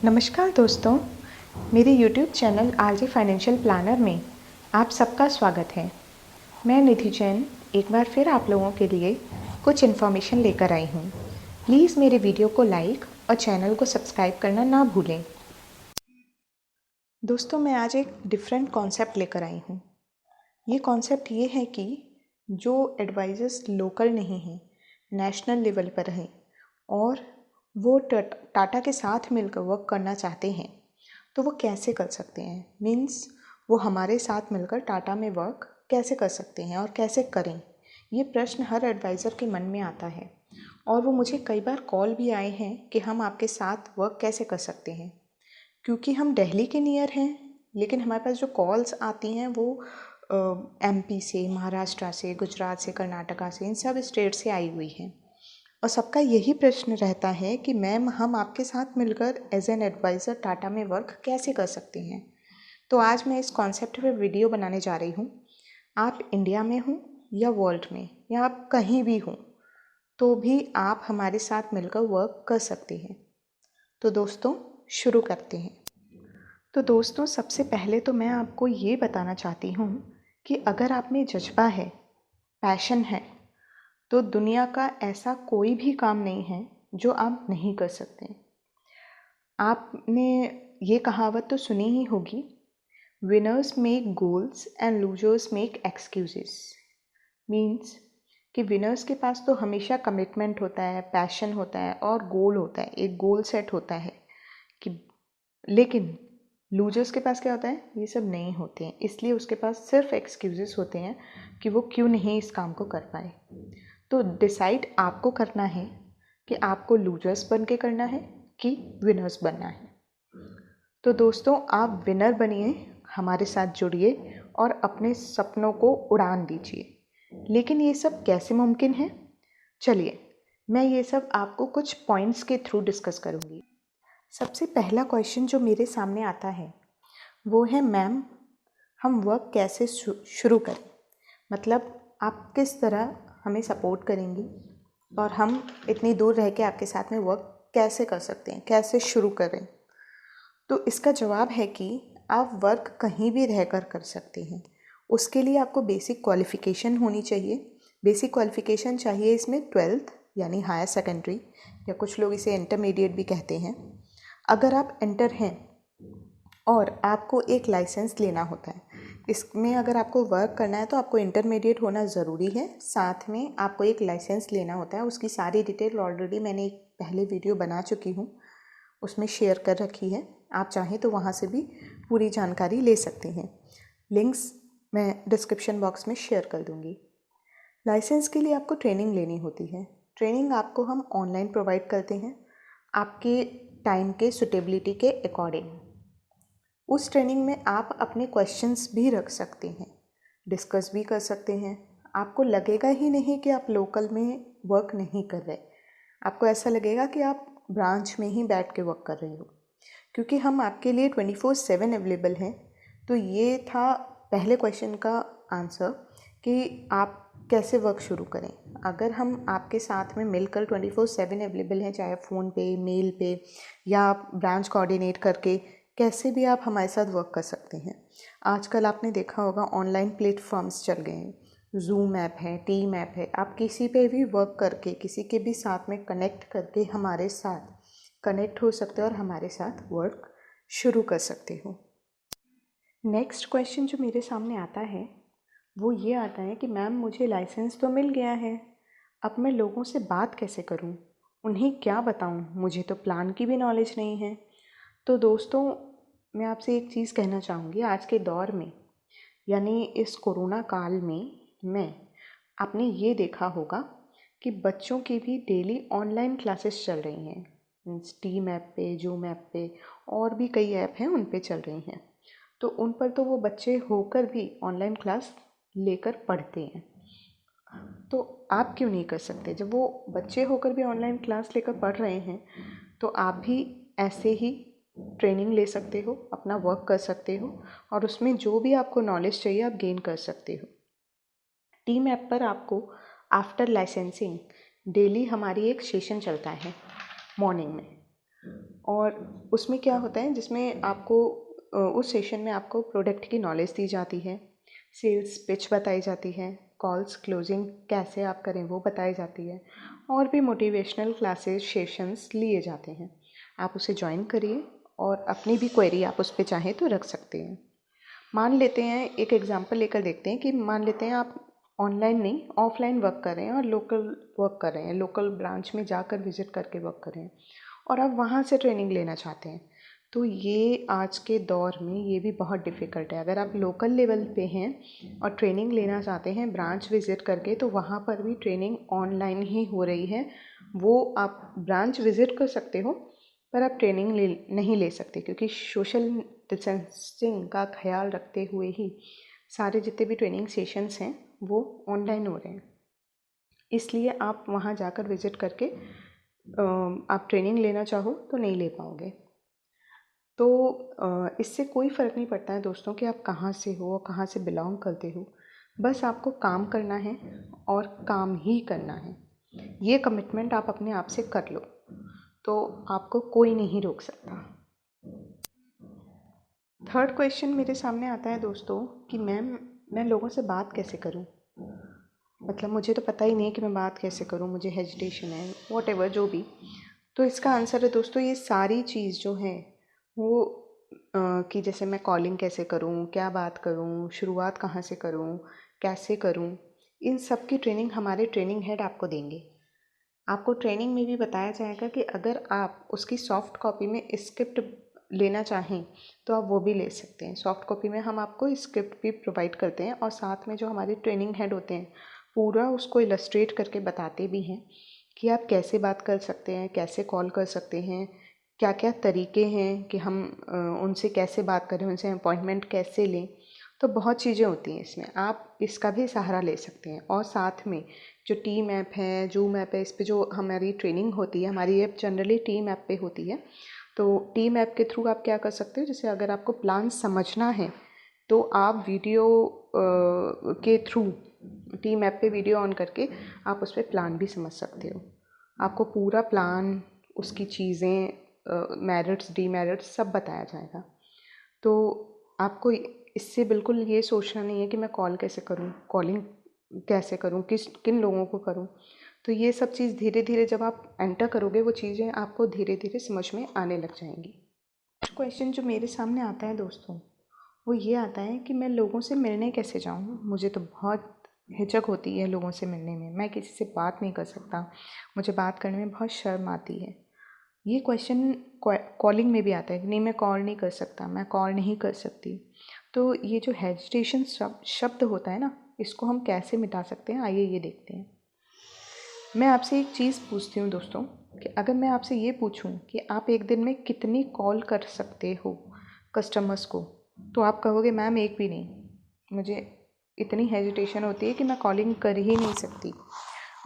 नमस्कार दोस्तों, मेरे YouTube channel RJ financial planner में आप सबका स्वागत है। मैं निधि जैन एक बार फिर आप लोगों के लिए कुछ इन्फॉर्मेशन लेकर आई हूँ। प्लीज़ मेरे वीडियो को लाइक और चैनल को सब्सक्राइब करना ना भूलें। दोस्तों, मैं आज एक डिफरेंट कॉन्सेप्ट लेकर आई हूँ। ये कॉन्सेप्ट ये है कि जो एडवाइज़र्स लोकल नहीं हैं, नेशनल लेवल पर हैं और वो टाटा के साथ मिलकर वर्क करना चाहते हैं तो वो कैसे कर सकते हैं। मीन्स वो हमारे साथ मिलकर टाटा में वर्क कैसे कर सकते हैं और कैसे करें। ये प्रश्न हर एडवाइज़र के मन में आता है और वो मुझे कई बार कॉल भी आए हैं कि हम आपके साथ वर्क कैसे कर सकते हैं। क्योंकि हम दिल्ली के नियर हैं, लेकिन हमारे पास जो कॉल्स आती हैं वो MP से, महाराष्ट्र से, गुजरात से, कर्नाटका से, इन सब स्टेट से आई हुई हैं। और सबका यही प्रश्न रहता है कि मैम, हम आपके साथ मिलकर एज एन एडवाइज़र टाटा में वर्क कैसे कर सकते हैं। तो आज मैं इस कॉन्सेप्ट पे वीडियो बनाने जा रही हूँ। आप इंडिया में हों या वर्ल्ड में या आप कहीं भी हों तो भी आप हमारे साथ मिलकर वर्क कर सकते हैं। तो दोस्तों, शुरू करते हैं। तो दोस्तों, सबसे पहले तो मैं आपको ये बताना चाहती हूँ कि अगर आप में जज्बा है, पैशन है, तो दुनिया का ऐसा कोई भी काम नहीं है जो आप नहीं कर सकते। आपने ये कहावत तो सुनी ही होगी, winners make goals and losers make excuses. Means कि विनर्स के पास तो हमेशा कमिटमेंट होता है, पैशन होता है और गोल होता है, एक गोल सेट होता है कि, लेकिन लूजर्स के पास क्या होता है, ये सब नहीं होते हैं। इसलिए उसके पास सिर्फ एक्सक्यूजेस होते हैं कि वो क्यों नहीं इस काम को कर पाए। तो डिसाइड आपको करना है कि आपको लूजर्स बन के करना है कि विनर्स बनना है। तो दोस्तों, आप विनर बनिए, हमारे साथ जुड़िए और अपने सपनों को उड़ान दीजिए। लेकिन ये सब कैसे मुमकिन है? चलिए, मैं ये सब आपको कुछ पॉइंट्स के थ्रू डिस्कस करूँगी। सबसे पहला क्वेश्चन जो मेरे सामने आता है वो है, मैम, हम वर्क कैसे शुरू करें। मतलब आप किस तरह हमें सपोर्ट करेंगी और हम इतनी दूर रह के आपके साथ में वर्क कैसे कर सकते हैं, कैसे शुरू करें। तो इसका जवाब है कि आप वर्क कहीं भी रहकर कर सकते हैं। उसके लिए आपको बेसिक क्वालिफ़िकेशन होनी चाहिए। बेसिक क्वालिफ़िकेशन चाहिए इसमें 12th यानी हायर सेकेंडरी, या कुछ लोग इसे इंटरमीडिएट भी कहते हैं। अगर आप इंटर हैं और आपको एक लाइसेंस लेना होता है, इसमें अगर आपको वर्क करना है तो आपको इंटरमीडिएट होना ज़रूरी है। साथ में आपको एक लाइसेंस लेना होता है। उसकी सारी डिटेल ऑलरेडी मैंने एक पहले वीडियो बना चुकी हूँ, उसमें शेयर कर रखी है। आप चाहें तो वहाँ से भी पूरी जानकारी ले सकते हैं। लिंक्स मैं डिस्क्रिप्शन बॉक्स में शेयर कर दूँगी। लाइसेंस के लिए आपको ट्रेनिंग लेनी होती है। ट्रेनिंग आपको हम ऑनलाइन प्रोवाइड करते हैं, आपके टाइम के सुटेबिलिटी के अकॉर्डिंग। उस ट्रेनिंग में आप अपने क्वेश्चंस भी रख सकते हैं, डिस्कस भी कर सकते हैं। आपको लगेगा ही नहीं कि आप लोकल में वर्क नहीं कर रहे। आपको ऐसा लगेगा कि आप ब्रांच में ही बैठ के वर्क कर रही हो, क्योंकि हम आपके लिए 24/7 अवेलेबल हैं। तो ये था पहले क्वेश्चन का आंसर कि आप कैसे वर्क शुरू करें। अगर हम आपके साथ में मिलकर 24/7 अवेलेबल हैं, चाहे फ़ोन पे, मेल पे या ब्रांच कोऑर्डिनेट करके, कैसे भी आप हमारे साथ वर्क कर सकते हैं। आजकल आपने देखा होगा ऑनलाइन प्लेटफॉर्म्स चल गए हैं, ज़ूम ऐप है, टीम ऐप है। आप किसी पे भी वर्क करके, किसी के भी साथ में कनेक्ट करके हमारे साथ कनेक्ट हो सकते हो और हमारे साथ वर्क शुरू कर सकते हो। नेक्स्ट क्वेश्चन जो मेरे सामने आता है वो ये आता है कि मैम, मुझे लाइसेंस तो मिल गया है, अब मैं लोगों से बात कैसे करूं, उन्हें क्या बताऊं, मुझे तो प्लान की भी नॉलेज नहीं है। तो दोस्तों, मैं आपसे एक चीज़ कहना चाहूँगी। आज के दौर में, यानी इस कोरोना काल में आपने ये देखा होगा कि बच्चों की भी डेली ऑनलाइन क्लासेस चल रही हैं। टीम ऐप पे, जूम ऐप पे और भी कई ऐप हैं, उन पे चल रही हैं। तो उन पर तो वो बच्चे होकर भी ऑनलाइन क्लास लेकर पढ़ते हैं। तो आप क्यों नहीं कर सकते? जब वो बच्चे होकर भी ऑनलाइन क्लास लेकर पढ़ रहे हैं तो आप भी ऐसे ही ट्रेनिंग ले सकते हो, अपना वर्क कर सकते हो और उसमें जो भी आपको नॉलेज चाहिए आप गेन कर सकते हो। टीम ऐप पर आपको आफ्टर लाइसेंसिंग डेली हमारी एक सेशन चलता है मॉर्निंग में, और उसमें क्या होता है, जिसमें आपको उस सेशन में आपको प्रोडक्ट की नॉलेज दी जाती है, सेल्स पिच बताई जाती है, कॉल्स क्लोजिंग कैसे आप करें वो बताई जाती है, और भी मोटिवेशनल क्लासेस सेशंस लिए जाते हैं। आप उसे ज्वाइन करिए और अपनी भी क्वेरी आप उस पर चाहें तो रख सकते हैं। मान लेते हैं, एक एग्जांपल लेकर देखते हैं कि मान लेते हैं आप ऑनलाइन नहीं ऑफलाइन वर्क कर रहे हैं और लोकल वर्क कर रहे हैं, लोकल ब्रांच में जाकर विजिट करके वर्क कर रहे हैं और आप वहाँ से ट्रेनिंग लेना चाहते हैं। तो ये आज के दौर में ये भी बहुत डिफ़िकल्ट है। अगर आप लोकल लेवल पे हैं और ट्रेनिंग लेना चाहते हैं ब्रांच विज़िट करके, तो वहाँ पर भी ट्रेनिंग ऑनलाइन ही हो रही है। वो आप ब्रांच विज़िट कर सकते हो पर आप ट्रेनिंग नहीं ले सकते, क्योंकि सोशल डिस्टेंसिंग का ख्याल रखते हुए ही सारे जितने भी ट्रेनिंग सेशंस हैं वो ऑनलाइन हो रहे हैं। इसलिए आप वहाँ जाकर विज़िट करके आप ट्रेनिंग लेना चाहो तो नहीं ले पाओगे। तो इससे कोई फ़र्क नहीं पड़ता है दोस्तों कि आप कहाँ से हो और कहाँ से बिलोंग करते हो। बस आपको काम करना है और काम ही करना है। ये कमिटमेंट आप अपने आप से कर लो तो आपको कोई नहीं रोक सकता। थर्ड क्वेश्चन मेरे सामने आता है दोस्तों कि मैम मैं लोगों से बात कैसे करूं? मतलब मुझे तो पता ही नहीं कि मैं बात कैसे करूं, मुझे हेजिटेशन है, वॉट एवर जो भी। तो इसका आंसर है दोस्तों, ये सारी चीज़ जो है वो कि जैसे मैं कॉलिंग कैसे करूं, क्या बात करूं, शुरुआत कहाँ से करूं, कैसे करूं, इन सब की ट्रेनिंग हमारे ट्रेनिंग हेड आपको देंगे। आपको ट्रेनिंग में भी बताया जाएगा कि अगर आप उसकी सॉफ्ट कॉपी में स्क्रिप्ट लेना चाहें तो आप वो भी ले सकते हैं। सॉफ्ट कॉपी में हम आपको स्क्रिप्ट भी प्रोवाइड करते हैं और साथ में जो हमारे ट्रेनिंग हेड होते हैं पूरा उसको इलस्ट्रेट करके बताते भी हैं कि आप कैसे बात कर सकते हैं, कैसे कॉल कर सकते हैं, क्या क्या तरीके हैं कि हम उनसे कैसे बात करें, उनसे अपॉइंटमेंट कैसे लें। तो बहुत चीज़ें होती हैं इसमें, आप इसका भी सहारा ले सकते हैं। और साथ में जो टीम ऐप है, जूम ऐप है, इस पे जो हमारी ट्रेनिंग होती है, हमारी ऐप जनरली टीम ऐप पे होती है। तो टीम ऐप के थ्रू आप क्या कर सकते हो, जैसे अगर आपको प्लान समझना है तो आप वीडियो के थ्रू टीम ऐप पे वीडियो ऑन करके आप उस पर प्लान भी समझ सकते हो। आपको पूरा प्लान, उसकी चीज़ें, मेरिट्स डीमेरिट्स सब बताया जाएगा। तो आपको इससे बिल्कुल ये सोचना नहीं है कि मैं कॉल कैसे करूँ, कॉलिंग कैसे करूँ, किन लोगों को करूँ। तो ये सब चीज़ धीरे धीरे जब आप एंटर करोगे वो चीज़ें आपको धीरे धीरे समझ में आने लग जाएंगी। क्वेश्चन जो मेरे सामने आता है दोस्तों वो ये आता है कि मैं लोगों से मिलने कैसे जाऊँ। मुझे तो बहुत हिचक होती है लोगों से मिलने में, मैं किसी से बात नहीं कर सकता, मुझे बात करने में बहुत शर्म आती है। ये क्वेश्चन कॉलिंग में भी आता है कि नहीं मैं कॉल नहीं कर सकता, मैं कॉल नहीं कर सकती। तो ये जो हेजिटेशन शब्द होता है ना, इसको हम कैसे मिटा सकते हैं, आइए ये देखते हैं। मैं आपसे एक चीज़ पूछती हूँ दोस्तों कि अगर मैं आपसे ये पूछूँ कि आप एक दिन में कितनी कॉल कर सकते हो कस्टमर्स को, तो आप कहोगे मैम एक भी नहीं, मुझे इतनी हेजिटेशन होती है कि मैं कॉलिंग कर ही नहीं सकती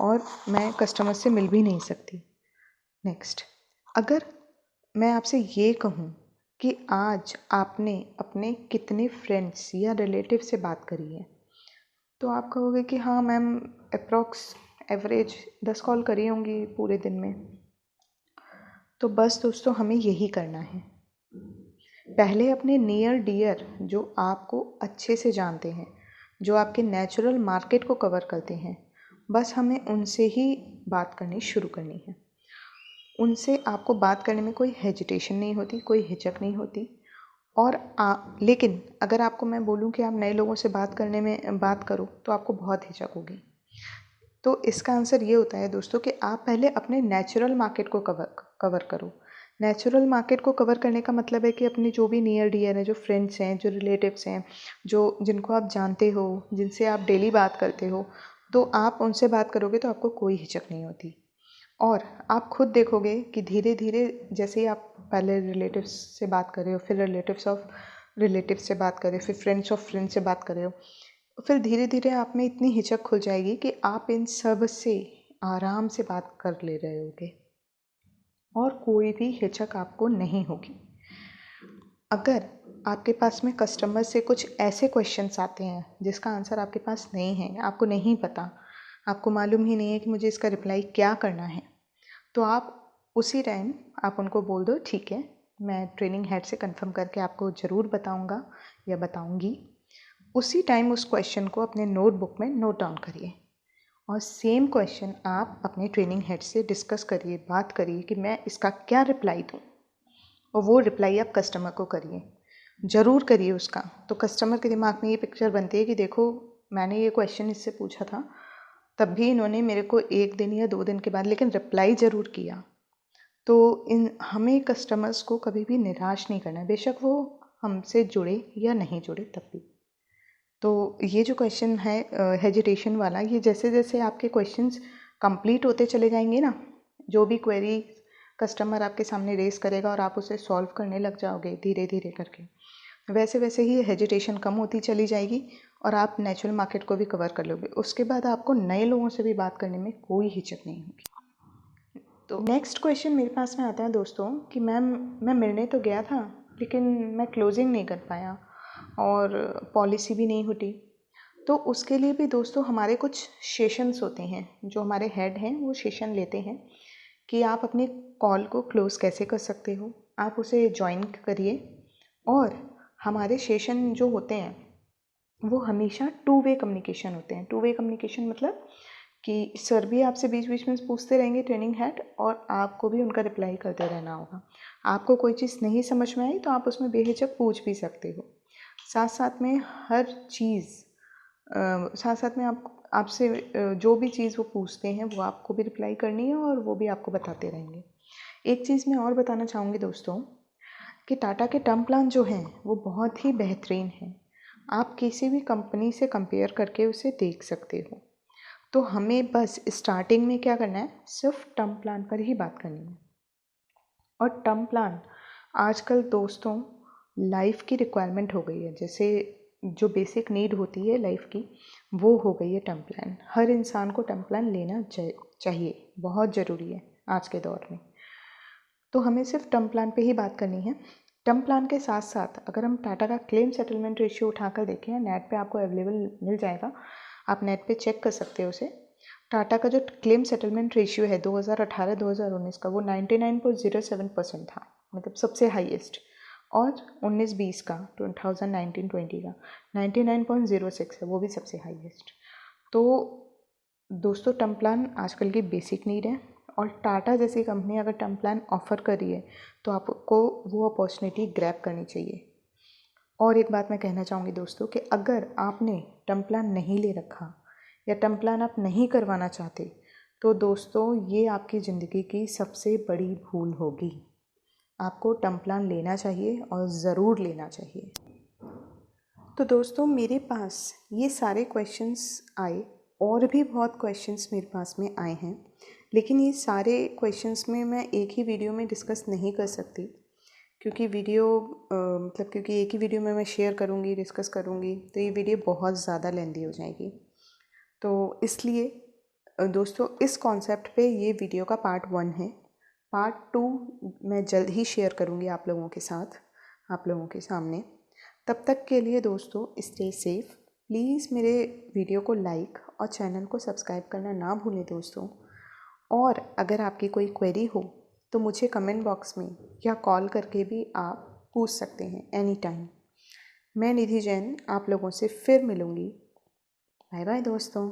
और मैं कस्टमर से मिल भी नहीं सकती। नेक्स्ट, अगर मैं आपसे ये कहूँ कि आज आपने अपने कितने फ्रेंड्स या रिलेटिव से बात करी है, तो आप कहोगे कि हाँ मैम अप्रॉक्स एवरेज 10 कॉल करी होंगी पूरे दिन में। तो बस दोस्तों हमें यही करना है। पहले अपने नियर डियर जो आपको अच्छे से जानते हैं, जो आपके नेचुरल मार्केट को कवर करते हैं, बस हमें उनसे ही बात करनी शुरू करनी है। उनसे आपको बात करने में कोई हेजिटेशन नहीं होती, कोई हिचक नहीं होती। और लेकिन अगर आपको मैं बोलूँ कि आप नए लोगों से बात करो तो आपको बहुत हिचक होगी। तो इसका आंसर ये होता है दोस्तों कि आप पहले अपने नेचुरल मार्केट को कवर करो। नेचुरल मार्केट को कवर करने का मतलब है कि अपने जो भी नियर डियर हैं, जो फ्रेंड्स हैं, जो रिलेटिव्स हैं, जिनको आप जानते हो, जिनसे आप डेली बात करते हो, तो आप उनसे बात करोगे तो आपको कोई हिचक नहीं होती। और आप खुद देखोगे कि धीरे धीरे जैसे ही आप पहले रिलेटिव्स से बात कर रहे हो, फिर रिलेटिव्स ऑफ रिलेटिव्स से बात कर रहे हो, फिर फ्रेंड्स ऑफ फ्रेंड्स से बात कर रहे हो, फिर धीरे धीरे आप में इतनी हिचक खुल जाएगी कि आप इन सब से आराम से बात कर ले रहे होगे और कोई भी हिचक आपको नहीं होगी। अगर आपके पास में कस्टमर से कुछ ऐसे क्वेश्चंस आते हैं जिसका आंसर आपके पास नहीं है, आपको नहीं पता, आपको मालूम ही नहीं है कि मुझे इसका रिप्लाई क्या करना है, तो आप उसी टाइम आप उनको बोल दो ठीक है, मैं ट्रेनिंग हेड से कंफर्म करके आपको ज़रूर बताऊंगा या बताऊंगी। उसी टाइम उस क्वेश्चन को अपने नोटबुक में नोट डाउन करिए और सेम क्वेश्चन आप अपने ट्रेनिंग हेड से डिस्कस करिए, बात करिए कि मैं इसका क्या रिप्लाई दूँ, और वो रिप्लाई आप कस्टमर को करिए, ज़रूर करिए उसका। तो कस्टमर के दिमाग में ये पिक्चर बनती है कि देखो मैंने ये क्वेश्चन इससे पूछा था, तब भी इन्होंने मेरे को 1 दिन या 2 दिन के बाद लेकिन रिप्लाई ज़रूर किया। तो हमें कस्टमर्स को कभी भी निराश नहीं करना है, बेशक वो हमसे जुड़े या नहीं जुड़े तब भी। तो ये जो क्वेश्चन है हेजिटेशन वाला, ये जैसे जैसे आपके क्वेश्चंस कंप्लीट होते चले जाएंगे ना, जो भी क्वेरी कस्टमर आपके सामने रेस करेगा और आप उसे सॉल्व करने लग जाओगे धीरे धीरे करके, वैसे वैसे ही हेजिटेशन कम होती चली जाएगी और आप नेचुरल मार्केट को भी कवर कर लोगे। उसके बाद आपको नए लोगों से भी बात करने में कोई हिचक नहीं होगी। तो नेक्स्ट क्वेश्चन मेरे पास में आता है दोस्तों कि मैम मैं मिलने तो गया था लेकिन मैं क्लोजिंग नहीं कर पाया और पॉलिसी भी नहीं हुई। तो उसके लिए भी दोस्तों हमारे कुछ सेशंस होते हैं, जो हमारे हेड हैं वो सेशन लेते हैं कि आप अपने कॉल को क्लोज़ कैसे कर सकते हो, आप उसे ज्वाइन करिए। और हमारे सेशन जो होते हैं वो हमेशा 2 वे कम्युनिकेशन होते हैं। 2 वे कम्युनिकेशन मतलब कि सर भी आपसे बीच बीच में पूछते रहेंगे ट्रेनिंग हेड, और आपको भी उनका रिप्लाई करते रहना होगा। आपको कोई चीज़ नहीं समझ में आई तो आप उसमें बेहिचक पूछ भी सकते हो। साथ साथ में हर चीज़ साथ साथ में आपसे जो भी चीज़ वो पूछते हैं वो आपको भी रिप्लाई करनी है और वो भी आपको बताते रहेंगे। एक चीज़ मैं और बताना चाहूँगी दोस्तों कि टाटा के टर्म प्लान जो हैं वो बहुत ही बेहतरीन हैं। आप किसी भी कंपनी से कंपेयर करके उसे देख सकते हो। तो हमें बस स्टार्टिंग में क्या करना है, सिर्फ टर्म प्लान पर ही बात करनी है। और टर्म प्लान आजकल दोस्तों लाइफ की रिक्वायरमेंट हो गई है, जैसे जो बेसिक नीड होती है लाइफ की वो हो गई है टर्म प्लान। हर इंसान को टर्म प्लान लेना चाहिए, बहुत ज़रूरी है आज के दौर में। तो हमें सिर्फ टर्म प्लान पे ही बात करनी है। टर्म प्लान के साथ साथ अगर हम टाटा का क्लेम सेटलमेंट रेशियो उठाकर देखें, नेट पे आपको अवेलेबल मिल जाएगा, आप नेट पे चेक कर सकते हो उसे। टाटा का जो क्लेम सेटलमेंट रेशियो है 2018-2019 का वो 99.07% था, मतलब सबसे हाईएस्ट। और 19-20 का 2019-20 का 99.06 है, वो भी सबसे हाईएस्ट। तो दोस्तों टर्म प्लान आजकल की बेसिक नीड है, और टाटा जैसी कंपनी अगर टर्म प्लान ऑफ़र कर रही है तो आपको वो अपॉर्चुनिटी ग्रैब करनी चाहिए। और एक बात मैं कहना चाहूँगी दोस्तों कि अगर आपने टर्म प्लान नहीं ले रखा या टर्म प्लान आप नहीं करवाना चाहते तो दोस्तों ये आपकी ज़िंदगी की सबसे बड़ी भूल होगी। आपको टर्म प्लान लेना चाहिए और ज़रूर लेना चाहिए। तो दोस्तों मेरे पास ये सारे क्वेश्चंस आए, और भी बहुत क्वेश्चंस मेरे पास में आए हैं, लेकिन ये सारे क्वेश्चंस में मैं एक ही वीडियो में डिस्कस नहीं कर सकती, क्योंकि क्योंकि एक ही वीडियो में मैं शेयर करूँगी, डिस्कस करूँगी तो ये वीडियो बहुत ज़्यादा लेंदी हो जाएगी। तो इसलिए दोस्तों इस कॉन्सेप्ट पे ये वीडियो का पार्ट 1 है। पार्ट 2 मैं जल्द ही शेयर करूँगी आप लोगों के साथ, आप लोगों के सामने। तब तक के लिए दोस्तों स्टे सेफ। प्लीज़ मेरे वीडियो को लाइक और चैनल को सब्सक्राइब करना ना भूलें दोस्तों। और अगर आपकी कोई क्वेरी हो तो मुझे कमेंट बॉक्स में या कॉल करके भी आप पूछ सकते हैं एनी टाइम। मैं निधि जैन आप लोगों से फिर मिलूँगी। बाय बाय दोस्तों।